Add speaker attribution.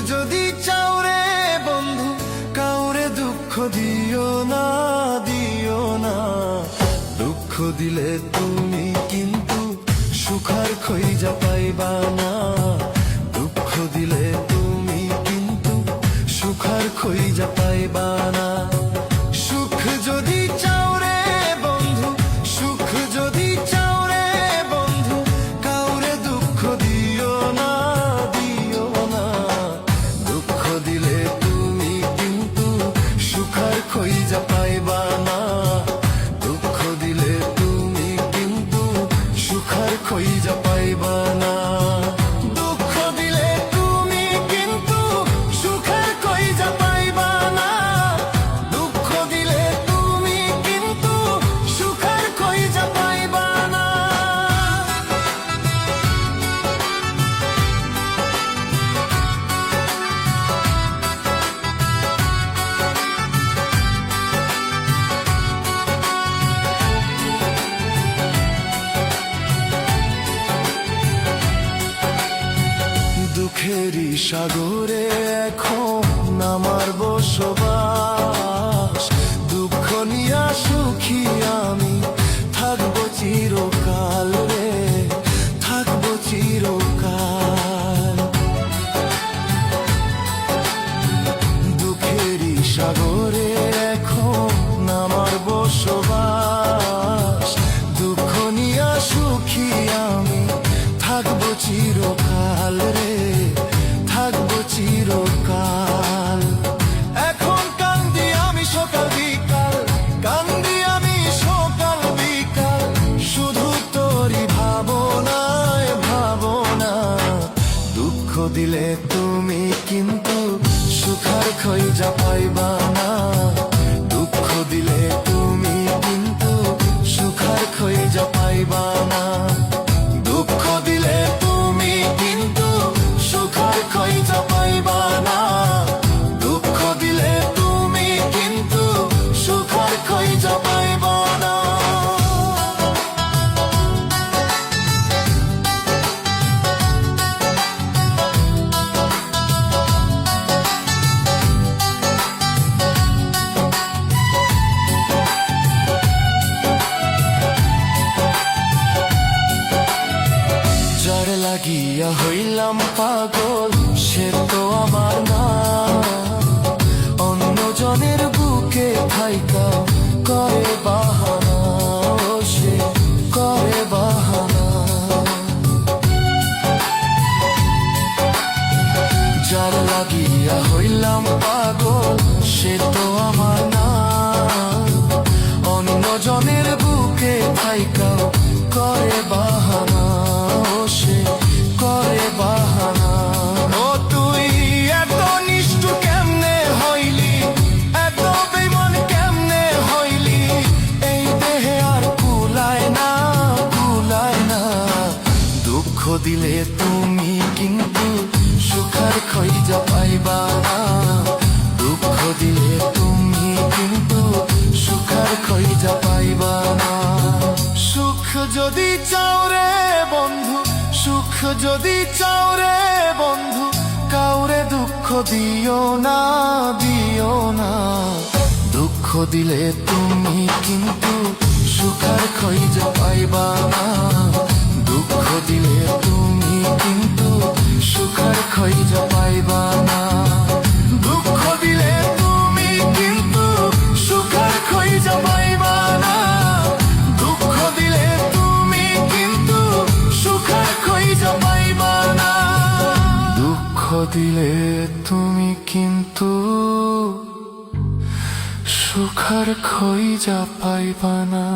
Speaker 1: যদি চাও রে বন্ধু কাউরে দুঃখ দিও না, দিও না। দুঃখ দিলে তুমি কিন্তু সুখার খইজা পাইবা না। দুঃখ দিলে তুমি কিন্তু সুখার খইজা পাইবা না। সুখ যদি চাও রে বন্ধু, সুখ যদি চাও রে বন্ধু কাউরে দুঃখ দিও না, দিও না। দুঃখ দিলে তুমি কিন্তু সুখার খইজা পাইবা না। দুঃখ দিলে তুমি কিন্তু সুখার খইজা পাইবা না। দুঃখ দিলে তুমি কিন্তু সুখার খইজা পাইবা না। দুঃখ দিলে তুমি কিন্তু সুখার খইজা পাইবা না। দুঃখেরই সাগরে এখন আমার বসবাস। দুঃখ নিয়া সুখী আমি থাকবো চিরকাল রে, থাকবো চিরকাল। দুঃখেরই সাগরে এখন আমার বসবাস। দুঃখ নিয়া সুখী আমি থাকবো চিরকাল রে, থাকবো চিরকাল। এখন কান্দি আমি সকাল বিকাল, কান্দি আমি সকাল বিকাল, শুধু তোরই ভাবনায় ভাবনা। দুঃখ দিলে তুমি কিন্তু সুখার খইজা পাইবা না। দুঃখ দিলে তুমি কিন্তু সুখার খইজা পাইবা না। দুঃখ দিলে তুমি কিন্তু সুখার খইজা পাইবা না। দুঃখ দিলে তুমি কিন্তু সুখার খইজা পাইবা না। যার লাগিয়া হইলাম পাগল সে তো আমার না। অন্যজনের বুকে থাইকা করে বাহানা, ও সে করে বাহানা। যার লাগিয়া হইলাম পাগল সে তো আমার না। অন্যজনের বুকে থাইকা করে বাহানা, ও সে করে বাহানা। ও তুই এত নিষ্ঠুর কেমনে হইলি, এত বেঈমান কেমনে হইলি, এই দেহে আর কুলায় না, কুলায় না। দুঃখ দিলে তুমি কিন্তু সুখার খইজা পাইবা না। দুঃখ দিলে তুমি কিন্তু সুখার খইজা পাইবা না। সুখ যদি চাও রে বন্ধু, সুখ যদি চাও রে বন্ধু কাউরে দুঃখ দিও না, দিও না। দুঃখ দিলে তুমি কিন্তু সুখার খইজা পাইবা না। দুঃখ দিলে তুমি কিন্তু সুখার খইজা পাইবা না। দুঃখ দিলে তুমি কিন্তু সুখার খইজা পাইবা না। দুঃখ দিলে তুমি কিন্তু সুখার খইজা পাইবা না। দুঃখ দিলে তুমি কিন্তু সুখার খইজা পাইবা না।